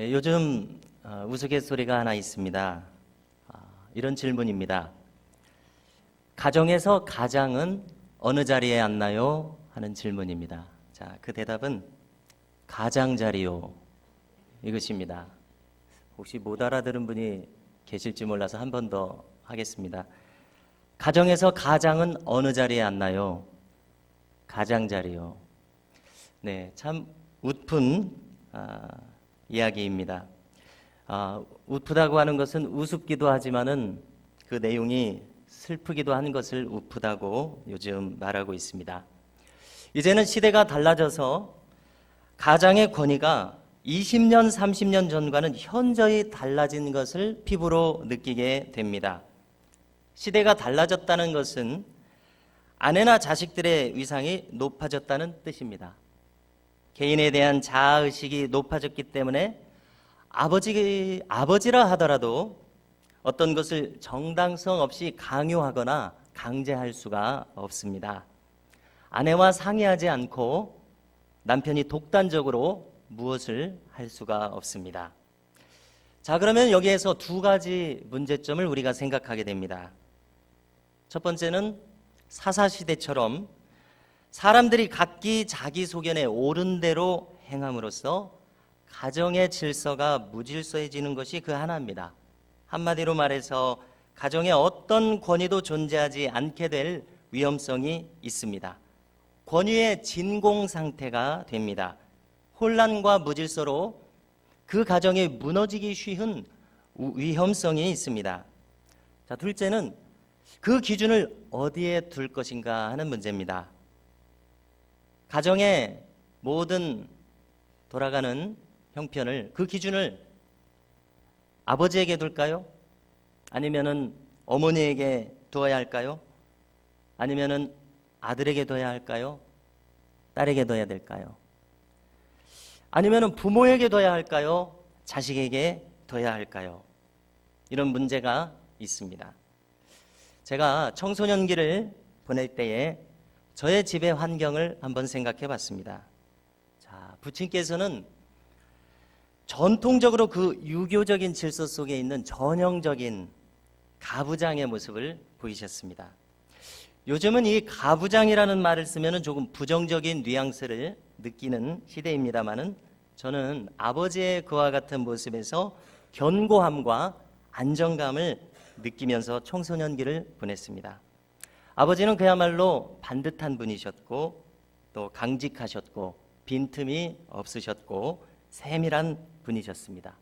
네, 요즘 우스갯소리가 하나 있습니다. 이런 질문입니다. 가정에서 가장은 어느 자리에 앉나요? 하는 질문입니다. 자, 그 대답은 가장자리요. 이것입니다. 혹시 못 알아들은 분이 계실지 몰라서 한 번 더 하겠습니다. 가정에서 가장은 어느 자리에 앉나요? 가장자리요. 네, 참 웃픈 이야기입니다. 웃프다고 하는 것은 우습기도 하지만은 그 내용이 슬프기도 한 것을 웃프다고 요즘 말하고 있습니다. 이제는 시대가 달라져서 가장의 권위가 20년, 30년 전과는 현저히 달라진 것을 피부로 느끼게 됩니다. 시대가 달라졌다는 것은 아내나 자식들의 위상이 높아졌다는 뜻입니다. 개인에 대한 자아의식이 높아졌기 때문에 아버지라 하더라도 어떤 것을 정당성 없이 강요하거나 강제할 수가 없습니다. 아내와 상의하지 않고 남편이 독단적으로 무엇을 할 수가 없습니다. 자, 그러면 여기에서 두 가지 문제점을 우리가 생각하게 됩니다. 첫 번째는 사사시대처럼 사람들이 각기 자기 소견에 옳은 대로 행함으로써 가정의 질서가 무질서해지는 것이 그 하나입니다. 한마디로 말해서 가정에 어떤 권위도 존재하지 않게 될 위험성이 있습니다. 권위의 진공 상태가 됩니다. 혼란과 무질서로 그 가정이 무너지기 쉬운 위험성이 있습니다. 자, 둘째는 그 기준을 어디에 둘 것인가 하는 문제입니다. 가정의 모든 돌아가는 형편을, 그 기준을 아버지에게 둘까요? 아니면은 어머니에게 두어야 할까요? 아니면은 아들에게 둬야 할까요? 딸에게 둬야 될까요? 아니면은 부모에게 둬야 할까요? 자식에게 둬야 할까요? 이런 문제가 있습니다. 제가 청소년기를 보낼 때에 저의 집의 환경을 한번 생각해 봤습니다. 자, 부친께서는 전통적으로 그 유교적인 질서 속에 있는 전형적인 가부장의 모습을 보이셨습니다. 요즘은 이 가부장이라는 말을 쓰면 조금 부정적인 뉘앙스를 느끼는 시대입니다만은 저는 아버지의 그와 같은 모습에서 견고함과 안정감을 느끼면서 청소년기를 보냈습니다. 아버지는 그야말로 반듯한 분이셨고 또 강직하셨고 빈틈이 없으셨고 세밀한 분이셨습니다.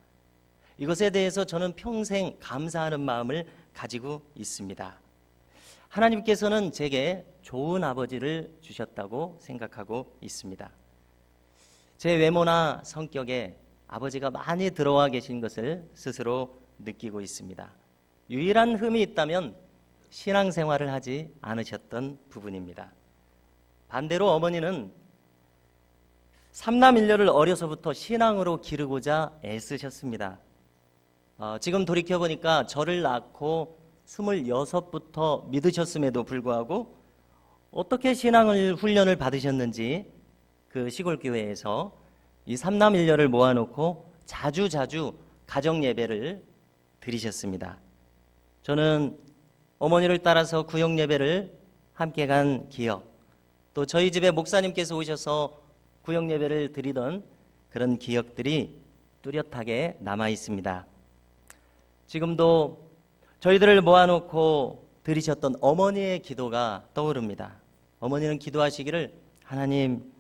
이것에 대해서 저는 평생 감사하는 마음을 가지고 있습니다. 하나님께서는 제게 좋은 아버지를 주셨다고 생각하고 있습니다. 제 외모나 성격에 아버지가 많이 들어와 계신 것을 스스로 느끼고 있습니다. 유일한 흠이 있다면 신앙생활을 하지 않으셨던 부분입니다. 반대로 어머니는 삼남일녀를 어려서부터 신앙으로 기르고자 애쓰셨습니다. 지금 돌이켜보니까 저를 낳고 26부터 믿으셨음에도 불구하고 어떻게 신앙을 훈련을 받으셨는지 그 시골 교회에서 이 삼남일녀를 모아놓고 자주 가정 예배를 드리셨습니다. 저는 어머니를 따라서 구역 예배를 함께 간 기억, 또 저희 집에 목사님께서 오셔서 구역 예배를 드리던 그런 기억들이 뚜렷하게 남아 있습니다. 지금도 저희들을 모아놓고 드리셨던 어머니의 기도가 떠오릅니다. 어머니는 기도하시기를 하나님,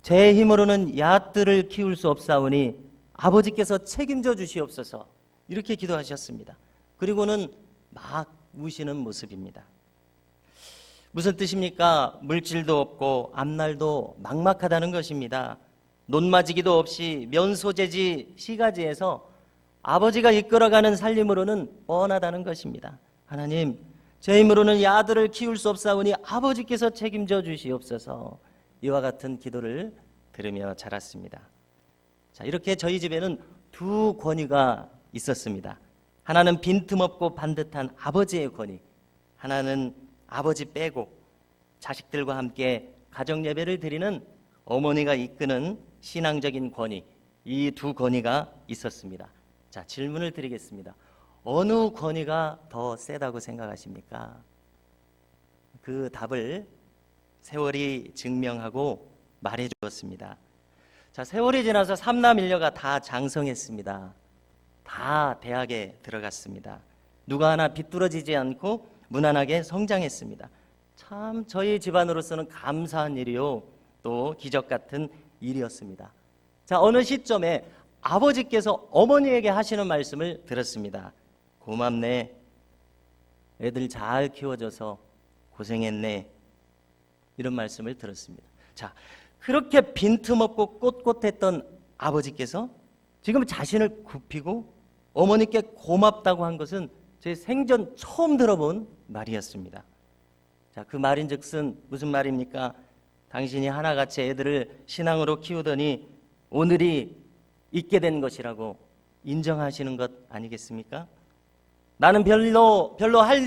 제 힘으로는 야들을 키울 수 없사오니 아버지께서 책임져 주시옵소서, 이렇게 기도하셨습니다. 그리고는 막 우시는 모습입니다. 무슨 뜻입니까? 물질도 없고 앞날도 막막하다는 것입니다. 논마지기도 없이 면소재지 시가지에서 아버지가 이끌어가는 살림으로는 뻔하다는 것입니다. 하나님, 제 힘으로는 이 아들을 키울 수 없사오니 아버지께서 책임져 주시옵소서, 이와 같은 기도를 들으며 자랐습니다. 자, 이렇게 저희 집에는 두 권위가 있었습니다. 하나는 빈틈없고 반듯한 아버지의 권위, 하나는 아버지 빼고 자식들과 함께 가정 예배를 드리는 어머니가 이끄는 신앙적인 권위, 이 두 권위가 있었습니다. 자, 질문을 드리겠습니다. 어느 권위가 더 세다고 생각하십니까? 그 답을 세월이 증명하고 말해 주었습니다. 자, 세월이 지나서 삼남 일녀가 다 장성했습니다. 다 대학에 들어갔습니다. 누가 하나 비뚤어지지 않고 무난하게 성장했습니다. 참 저희 집안으로서는 감사한 일이요, 또 기적 같은 일이었습니다. 자, 어느 시점에 아버지께서 어머니에게 하시는 말씀을 들었습니다. 고맙네. 애들 잘 키워줘서 고생했네. 이런 말씀을 들었습니다. 자, 그렇게 빈틈없고 꼿꼿했던 아버지께서 지금 자신을 굽히고 어머니께 고맙다고 한 것은 제 생전 처음 들어본 말이었습니다. 자, 그 말인즉슨 무슨 말입니까? 당신이 하나같이 애들을 신앙으로 키우더니 오늘이 있게 된 것이라고 인정하시는 것 아니겠습니까? 나는 별로 한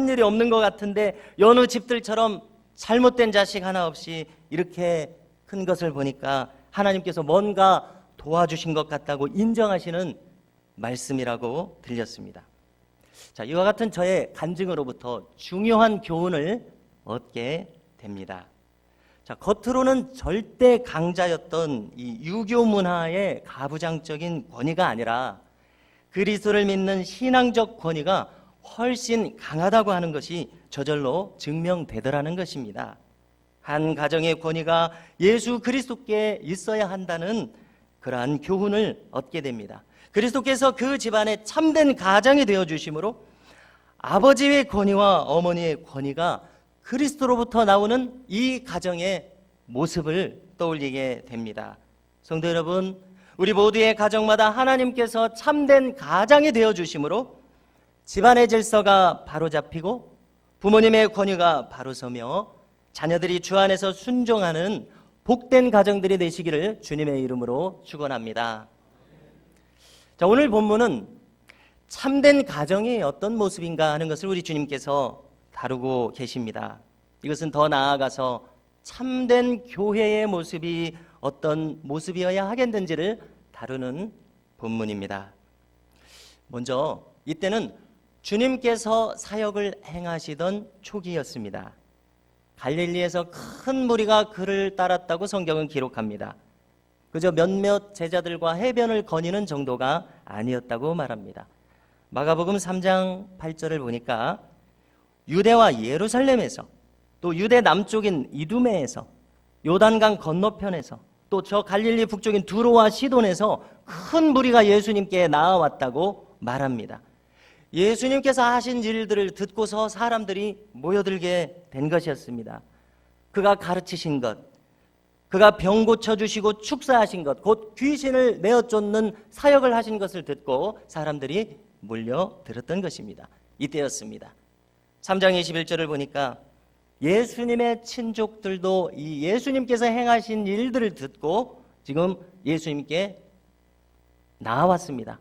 일이 없는 것 같은데 여느 집들처럼 잘못된 자식 하나 없이 이렇게 큰 것을 보니까 하나님께서 뭔가 도와주신 것 같다고 인정하시는 말씀이라고 들렸습니다. 자, 이와 같은 저의 간증으로부터 중요한 교훈을 얻게 됩니다. 자, 겉으로는 절대 강자였던 이 유교 문화의 가부장적인 권위가 아니라 그리스도를 믿는 신앙적 권위가 훨씬 강하다고 하는 것이 저절로 증명되더라는 것입니다. 한 가정의 권위가 예수 그리스도께 있어야 한다는 그러한 교훈을 얻게 됩니다. 그리스도께서 그 집안의 참된 가장이 되어주심으로 아버지의 권위와 어머니의 권위가 그리스도로부터 나오는 이 가정의 모습을 떠올리게 됩니다. 성도 여러분, 우리 모두의 가정마다 하나님께서 참된 가장이 되어주심으로 집안의 질서가 바로잡히고 부모님의 권위가 바로서며 자녀들이 주 안에서 순종하는 복된 가정들이 되시기를 주님의 이름으로 축원합니다. 자, 오늘 본문은 참된 가정이 어떤 모습인가 하는 것을 우리 주님께서 다루고 계십니다. 이것은 더 나아가서 참된 교회의 모습이 어떤 모습이어야 하겠는지를 다루는 본문입니다. 먼저 이때는 주님께서 사역을 행하시던 초기였습니다. 갈릴리에서 큰 무리가 그를 따랐다고 성경은 기록합니다. 그저 몇몇 제자들과 해변을 거니는 정도가 아니었다고 말합니다. 마가복음 3장 8절을 보니까 유대와 예루살렘에서, 또 유대 남쪽인 이두메에서, 요단강 건너편에서, 또 저 갈릴리 북쪽인 두로와 시돈에서 큰 무리가 예수님께 나아왔다고 말합니다. 예수님께서 하신 일들을 듣고서 사람들이 모여들게 된 것이었습니다. 그가 가르치신 것, 그가 병 고쳐주시고 축사하신 것, 곧 귀신을 내어 쫓는 사역을 하신 것을 듣고 사람들이 몰려들었던 것입니다. 이때였습니다. 3장 21절을 보니까 예수님의 친족들도 이 예수님께서 행하신 일들을 듣고 지금 예수님께 나왔습니다.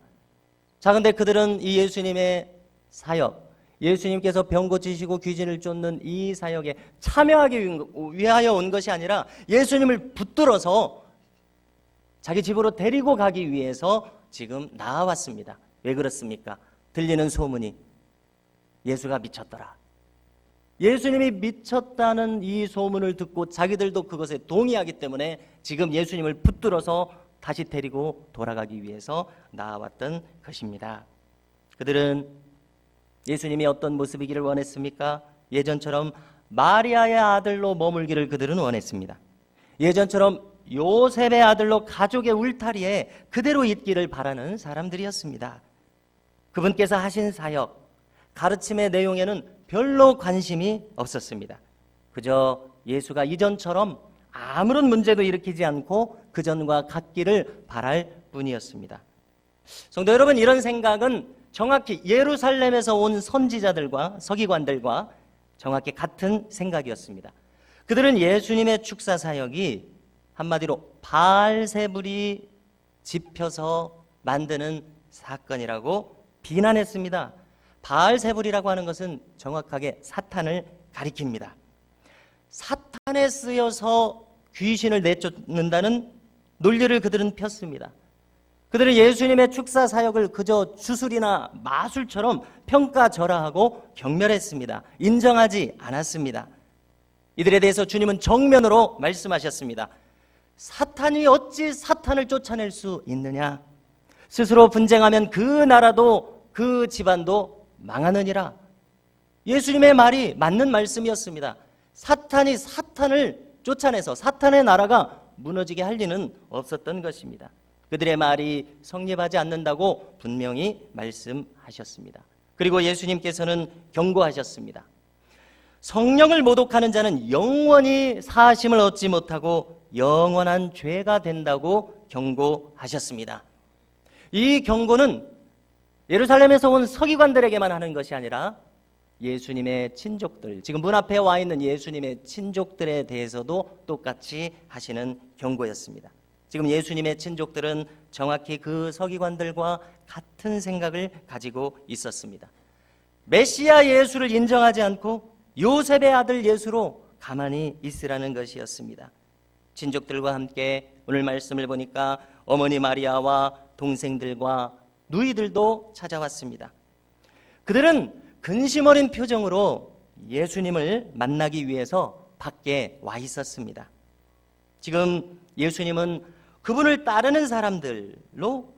자, 근데 그들은 이 예수님의 사역, 예수님께서 병 고치시고 귀신을 쫓는 이 사역에 참여하기 위하여 온 것이 아니라 예수님을 붙들어서 자기 집으로 데리고 가기 위해서 지금 나왔습니다. 왜 그렇습니까? 들리는 소문이 예수가 미쳤더라. 예수님이 미쳤다는 이 소문을 듣고 자기들도 그것에 동의하기 때문에 지금 예수님을 붙들어서 다시 데리고 돌아가기 위해서 나왔던 것입니다. 그들은 예수님이 어떤 모습이기를 원했습니까? 예전처럼 마리아의 아들로 머물기를 그들은 원했습니다. 예전처럼 요셉의 아들로 가족의 울타리에 그대로 있기를 바라는 사람들이었습니다. 그분께서 하신 사역, 가르침의 내용에는 별로 관심이 없었습니다. 그저 예수가 이전처럼 아무런 문제도 일으키지 않고 그전과 같기를 바랄 뿐이었습니다. 성도 여러분, 이런 생각은 정확히 예루살렘에서 온 선지자들과 서기관들과 정확히 같은 생각이었습니다. 그들은 예수님의 축사 사역이 한마디로 바알세불이 짚혀서 만드는 사건이라고 비난했습니다. 바알세불이라고 하는 것은 정확하게 사탄을 가리킵니다. 사탄에 쓰여서 귀신을 내쫓는다는 논리를 그들은 폈습니다. 그들은 예수님의 축사 사역을 그저 주술이나 마술처럼 평가절하하고 경멸했습니다. 인정하지 않았습니다. 이들에 대해서 주님은 정면으로 말씀하셨습니다. 사탄이 어찌 사탄을 쫓아낼 수 있느냐? 스스로 분쟁하면 그 나라도 그 집안도 망하느니라. 예수님의 말이 맞는 말씀이었습니다. 사탄이 사탄을 쫓아내서 사탄의 나라가 무너지게 할 리는 없었던 것입니다. 그들의 말이 성립하지 않는다고 분명히 말씀하셨습니다. 그리고 예수님께서는 경고하셨습니다. 성령을 모독하는 자는 영원히 사하심을 얻지 못하고 영원한 죄가 된다고 경고하셨습니다. 이 경고는 예루살렘에서 온 서기관들에게만 하는 것이 아니라 예수님의 친족들, 지금 문 앞에 와 있는 예수님의 친족들에 대해서도 똑같이 하시는 경고였습니다. 지금 예수님의 친족들은 정확히 그 서기관들과 같은 생각을 가지고 있었습니다. 메시아 예수를 인정하지 않고 요셉의 아들 예수로 가만히 있으라는 것이었습니다. 친족들과 함께 오늘 말씀을 보니까 어머니 마리아와 동생들과 누이들도 찾아왔습니다. 그들은 근심 어린 표정으로 예수님을 만나기 위해서 밖에 와 있었습니다. 지금 예수님은 그분을 따르는 사람들로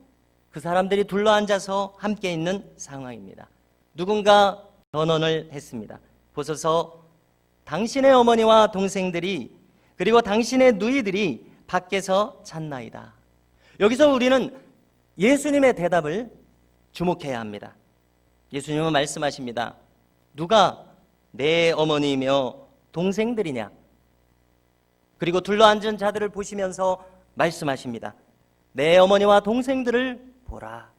그 사람들이 둘러앉아서 함께 있는 상황입니다. 누군가 전언을 했습니다. 보소서, 당신의 어머니와 동생들이 그리고 당신의 누이들이 밖에서 찾나이다. 여기서 우리는 예수님의 대답을 주목해야 합니다. 예수님은 말씀하십니다. 누가 내 어머니이며 동생들이냐? 그리고 둘러앉은 자들을 보시면서 말씀하십니다. 내 어머니와 동생들을 보라.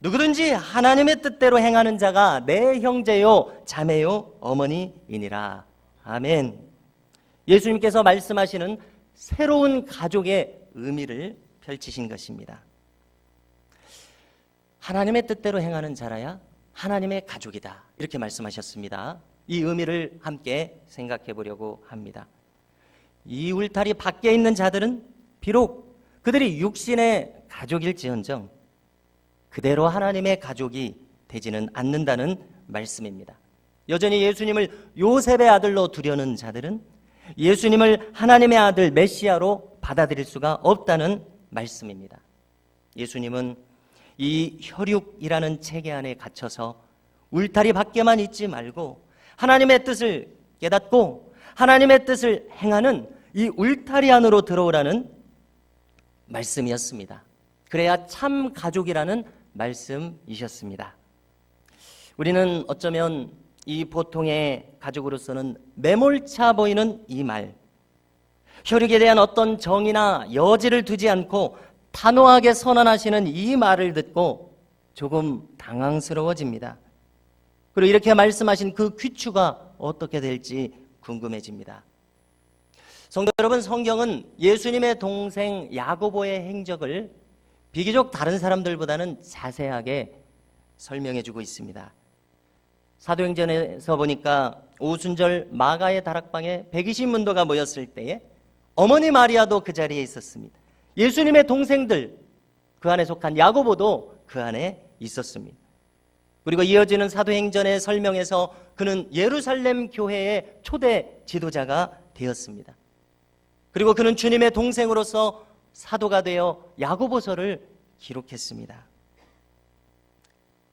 누구든지 하나님의 뜻대로 행하는 자가 내 형제요 자매요 어머니이니라. 아멘. 예수님께서 말씀하시는 새로운 가족의 의미를 펼치신 것입니다. 하나님의 뜻대로 행하는 자라야 하나님의 가족이다, 이렇게 말씀하셨습니다. 이 의미를 함께 생각해 보려고 합니다. 이 울타리 밖에 있는 자들은 비록 그들이 육신의 가족일지언정 그대로 하나님의 가족이 되지는 않는다는 말씀입니다. 여전히 예수님을 요셉의 아들로 두려는 자들은 예수님을 하나님의 아들 메시아로 받아들일 수가 없다는 말씀입니다. 예수님은 이 혈육이라는 체계 안에 갇혀서 울타리 밖에만 있지 말고 하나님의 뜻을 깨닫고 하나님의 뜻을 행하는 이 울타리 안으로 들어오라는 말씀이었습니다. 그래야 참 가족이라는 말씀이셨습니다. 우리는 어쩌면 이 보통의 가족으로서는 매몰차 보이는 이 말, 혈육에 대한 어떤 정의나 여지를 두지 않고 단호하게 선언하시는 이 말을 듣고 조금 당황스러워집니다. 그리고 이렇게 말씀하신 그 귀추가 어떻게 될지 궁금해집니다. 성도 여러분, 성경은 예수님의 동생 야고보의 행적을 비교적 다른 사람들보다는 자세하게 설명해 주고 있습니다. 사도행전에서 보니까 오순절 마가의 다락방에 120문도가 모였을 때에 어머니 마리아도 그 자리에 있었습니다. 예수님의 동생들, 그 안에 속한 야고보도 그 안에 있었습니다. 그리고 이어지는 사도행전의 설명에서 그는 예루살렘 교회의 초대 지도자가 되었습니다. 그리고 그는 주님의 동생으로서 사도가 되어 야고보서를 기록했습니다.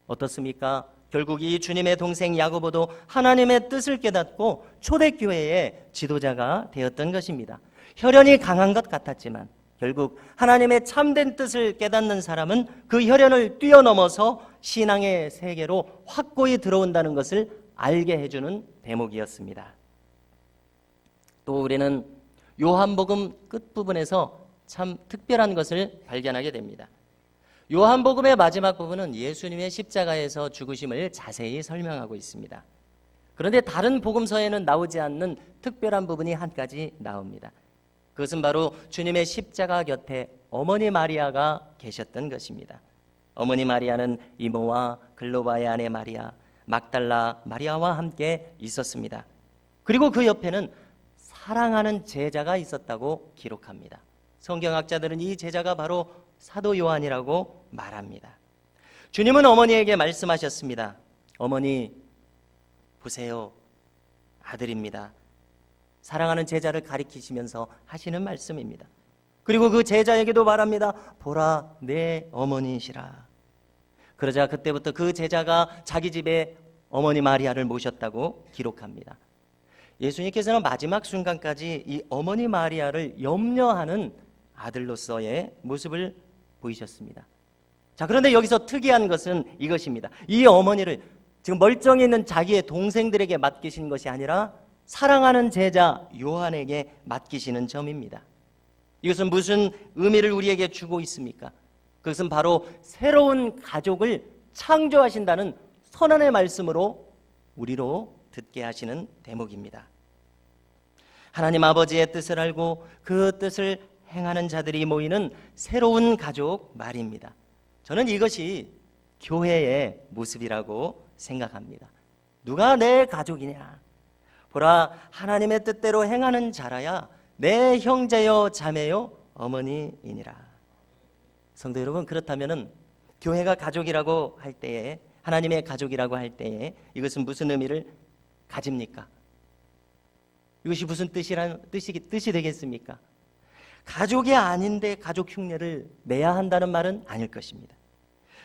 어떻습니까? 결국 이 주님의 동생 야고보도 하나님의 뜻을 깨닫고 초대교회의 지도자가 되었던 것입니다. 혈연이 강한 것 같았지만 결국 하나님의 참된 뜻을 깨닫는 사람은 그 혈연을 뛰어넘어서 신앙의 세계로 확고히 들어온다는 것을 알게 해주는 대목이었습니다. 또 우리는 요한복음 끝부분에서 참 특별한 것을 발견하게 됩니다. 요한복음의 마지막 부분은 예수님의 십자가에서 죽으심을 자세히 설명하고 있습니다. 그런데 다른 복음서에는 나오지 않는 특별한 부분이 한 가지 나옵니다. 그것은 바로 주님의 십자가 곁에 어머니 마리아가 계셨던 것입니다. 어머니 마리아는 이모와 글로바의 아내 마리아, 막달라 마리아와 함께 있었습니다. 그리고 그 옆에는 사랑하는 제자가 있었다고 기록합니다. 성경학자들은 이 제자가 바로 사도 요한이라고 말합니다. 주님은 어머니에게 말씀하셨습니다. 어머니, 보세요. 아들입니다. 사랑하는 제자를 가리키시면서 하시는 말씀입니다. 그리고 그 제자에게도 말합니다. 보라, 내 어머니시라. 그러자 그때부터 그 제자가 자기 집에 어머니 마리아를 모셨다고 기록합니다. 예수님께서는 마지막 순간까지 이 어머니 마리아를 염려하는 아들로서의 모습을 보이셨습니다. 자, 그런데 여기서 특이한 것은 이것입니다. 이 어머니를 지금 멀쩡히 있는 자기의 동생들에게 맡기신 것이 아니라 사랑하는 제자 요한에게 맡기시는 점입니다. 이것은 무슨 의미를 우리에게 주고 있습니까? 그것은 바로 새로운 가족을 창조하신다는 선언의 말씀으로 우리로 듣게 하시는 대목입니다. 하나님 아버지의 뜻을 알고 그 뜻을 행하는 자들이 모이는 새로운 가족 말입니다. 저는 이것이 교회의 모습이라고 생각합니다. 누가 내 가족이냐? 보라, 하나님의 뜻대로 행하는 자라야 내 형제요 자매요 어머니이니라. 성도 여러분, 그렇다면 교회가 가족이라고 할 때에, 하나님의 가족이라고 할 때에 이것은 무슨 의미를 가집니까? 이것이 무슨 뜻이 되겠습니까? 가족이 아닌데 가족 흉내를 내야 한다는 말은 아닐 것입니다.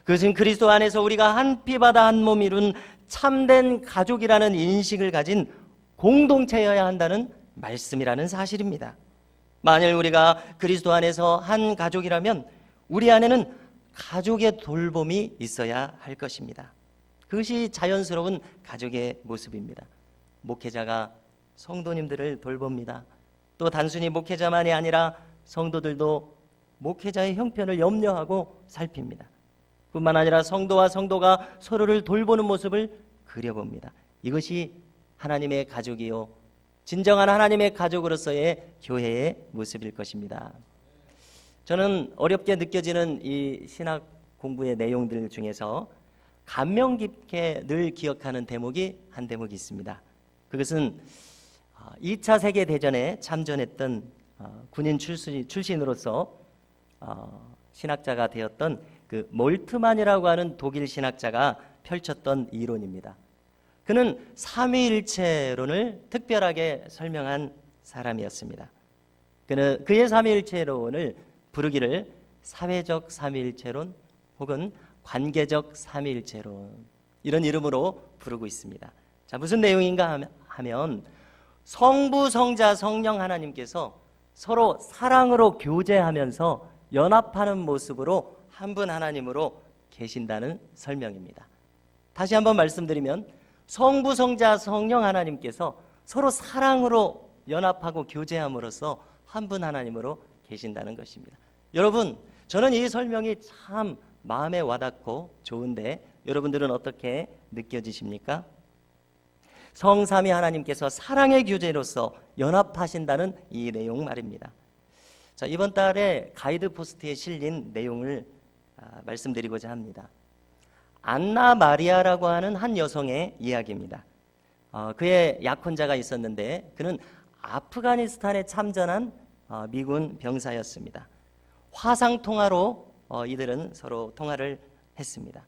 그것은 그리스도 안에서 우리가 한 피바다 한 몸 이룬 참된 가족이라는 인식을 가진 공동체여야 한다는 말씀이라는 사실입니다. 만일 우리가 그리스도 안에서 한 가족이라면 우리 안에는 가족의 돌봄이 있어야 할 것입니다. 그것이 자연스러운 가족의 모습입니다. 목회자가 성도님들을 돌봅니다. 또 단순히 목회자만이 아니라 성도들도 목회자의 형편을 염려하고 살핍니다. 뿐만 아니라 성도와 성도가 서로를 돌보는 모습을 그려봅니다. 이것이 하나님의 가족이요, 진정한 하나님의 가족으로서의 교회의 모습일 것입니다. 저는 어렵게 느껴지는 이 신학 공부의 내용들 중에서 감명 깊게 늘 기억하는 대목이 한 대목이 있습니다. 그것은 2차 세계대전에 참전했던 군인 출신으로서 신학자가 되었던 그 몰트만이라고 하는 독일 신학자가 펼쳤던 이론입니다. 그는 삼위일체론을 특별하게 설명한 사람이었습니다. 그의 삼위일체론을 부르기를 사회적 삼위일체론 혹은 관계적 삼위일체론, 이런 이름으로 부르고 있습니다. 자, 무슨 내용인가 하면 성부, 성자, 성령 하나님께서 서로 사랑으로 교제하면서 연합하는 모습으로 한 분 하나님으로 계신다는 설명입니다. 다시 한번 말씀드리면 성부, 성자, 성령 하나님께서 서로 사랑으로 연합하고 교제함으로써 한 분 하나님으로 계신다는 것입니다. 여러분, 저는 이 설명이 참 마음에 와닿고 좋은데 여러분들은 어떻게 느껴지십니까? 성삼위 하나님께서 사랑의 교제로서 연합하신다는 이 내용 말입니다. 자, 이번 달에 가이드 포스트에 실린 내용을 말씀드리고자 합니다. 안나 마리아라고 하는 한 여성의 이야기입니다. 그의 약혼자가 있었는데 그는 아프가니스탄에 참전한 미군 병사였습니다. 화상 통화로 이들은 서로 통화를 했습니다.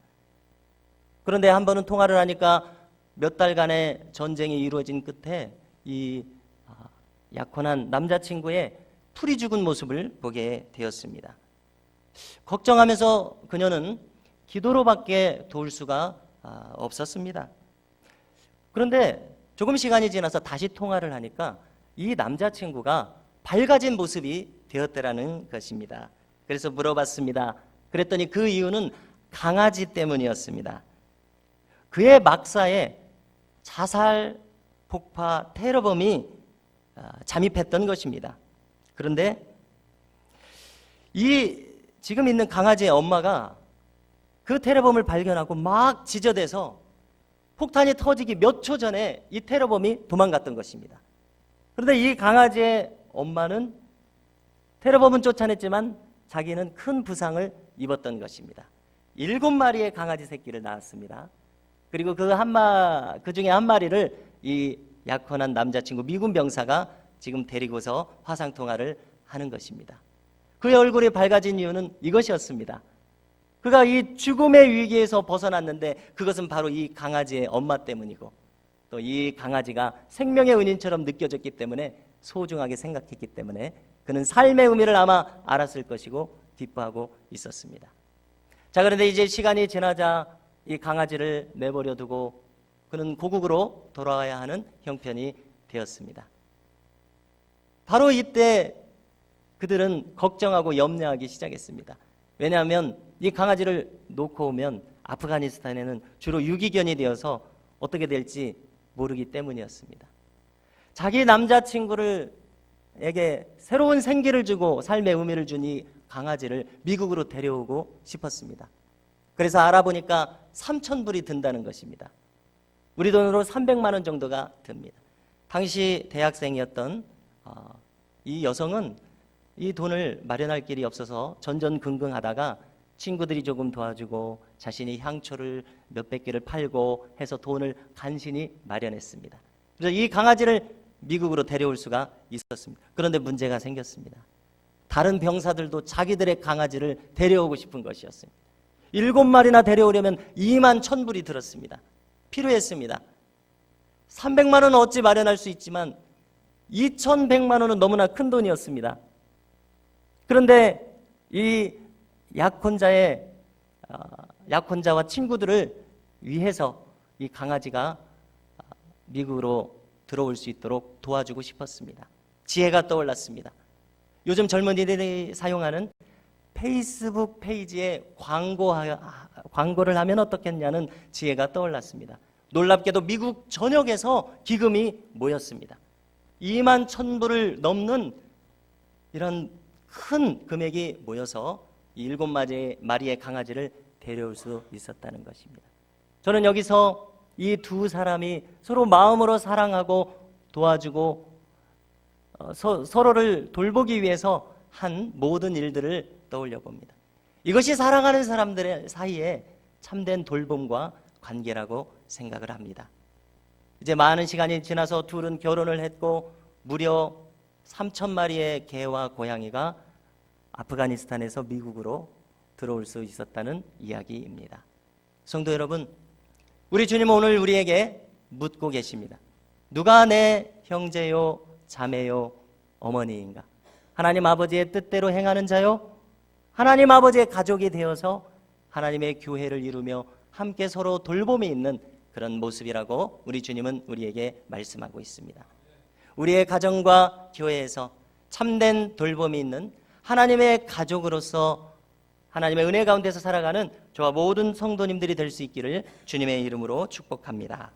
그런데 한 번은 통화를 하니까 몇 달간의 전쟁이 이루어진 끝에 이 약혼한 남자친구의 풀이 죽은 모습을 보게 되었습니다. 걱정하면서 그녀는 기도로밖에 도울 수가 없었습니다. 그런데 조금 시간이 지나서 다시 통화를 하니까 이 남자친구가 밝아진 모습이 되었더라는 것입니다. 그래서 물어봤습니다. 그랬더니 그 이유는 강아지 때문이었습니다. 그의 막사에 자살 폭파 테러범이 잠입했던 것입니다. 그런데 이 지금 있는 강아지의 엄마가 그 테러범을 발견하고 막 지저대서 폭탄이 터지기 몇 초 전에 이 테러범이 도망갔던 것입니다. 그런데 이 강아지의 엄마는 테러범은 쫓아냈지만 자기는 큰 부상을 입었던 것입니다. 7마리의 강아지 새끼를 낳았습니다. 그리고 그 중에 한 마리를 이 약혼한 남자친구 미군 병사가 지금 데리고서 화상통화를 하는 것입니다. 그의 얼굴이 밝아진 이유는 이것이었습니다. 그가 이 죽음의 위기에서 벗어났는데 그것은 바로 이 강아지의 엄마 때문이고 또 이 강아지가 생명의 은인처럼 느껴졌기 때문에 소중하게 생각했기 때문에 그는 삶의 의미를 아마 알았을 것이고 기뻐하고 있었습니다. 자, 그런데 이제 시간이 지나자 이 강아지를 내버려 두고 그는 고국으로 돌아와야 하는 형편이 되었습니다. 바로 이때 그들은 걱정하고 염려하기 시작했습니다. 왜냐하면 이 강아지를 놓고 오면 아프가니스탄에는 주로 유기견이 되어서 어떻게 될지 모르기 때문이었습니다. 자기 남자친구에게 새로운 생기를 주고 삶의 의미를 준 이 강아지를 미국으로 데려오고 싶었습니다. 그래서 알아보니까 3,000불이 든다는 것입니다. 우리 돈으로 300만 원 정도가 듭니다. 당시 대학생이었던 이 여성은 이 돈을 마련할 길이 없어서 전전긍긍하다가 친구들이 조금 도와주고 자신이 향초를 몇백 개를 팔고 해서 돈을 간신히 마련했습니다. 그래서 이 강아지를 미국으로 데려올 수가 있었습니다. 그런데 문제가 생겼습니다. 다른 병사들도 자기들의 강아지를 데려오고 싶은 것이었습니다. 7마리나 데려오려면 21,000불이 들었습니다. 필요했습니다. 300만 원은 어찌 마련할 수 있지만 2,100만 원은 너무나 큰 돈이었습니다. 그런데 이 약혼자와 친구들을 위해서 이 강아지가 미국으로 들어올 수 있도록 도와주고 싶었습니다. 지혜가 떠올랐습니다. 요즘 젊은이들이 사용하는 페이스북 페이지에 광고를 하면 어떻겠냐는 지혜가 떠올랐습니다. 놀랍게도 미국 전역에서 기금이 모였습니다. 21,000불을 넘는 이런 큰 금액이 모여서 7마리의 강아지를 데려올 수 있었다는 것입니다. 저는 여기서 이 두 사람이 서로 마음으로 사랑하고 도와주고 서로를 돌보기 위해서 한 모든 일들을 떠올려 봅니다. 이것이 사랑하는 사람들의 사이에 참된 돌봄과 관계라고 생각을 합니다. 이제 많은 시간이 지나서 둘은 결혼을 했고 무려 3,000마리의 개와 고양이가 아프가니스탄에서 미국으로 들어올 수 있었다는 이야기입니다. 성도 여러분, 우리 주님은 오늘 우리에게 묻고 계십니다. 누가 내 형제요 자매요 어머니인가? 하나님 아버지의 뜻대로 행하는 자요? 하나님 아버지의 가족이 되어서 하나님의 교회를 이루며 함께 서로 돌봄이 있는 그런 모습이라고 우리 주님은 우리에게 말씀하고 있습니다. 우리의 가정과 교회에서 참된 돌봄이 있는 하나님의 가족으로서 하나님의 은혜 가운데서 살아가는 저와 모든 성도님들이 될 수 있기를 주님의 이름으로 축복합니다.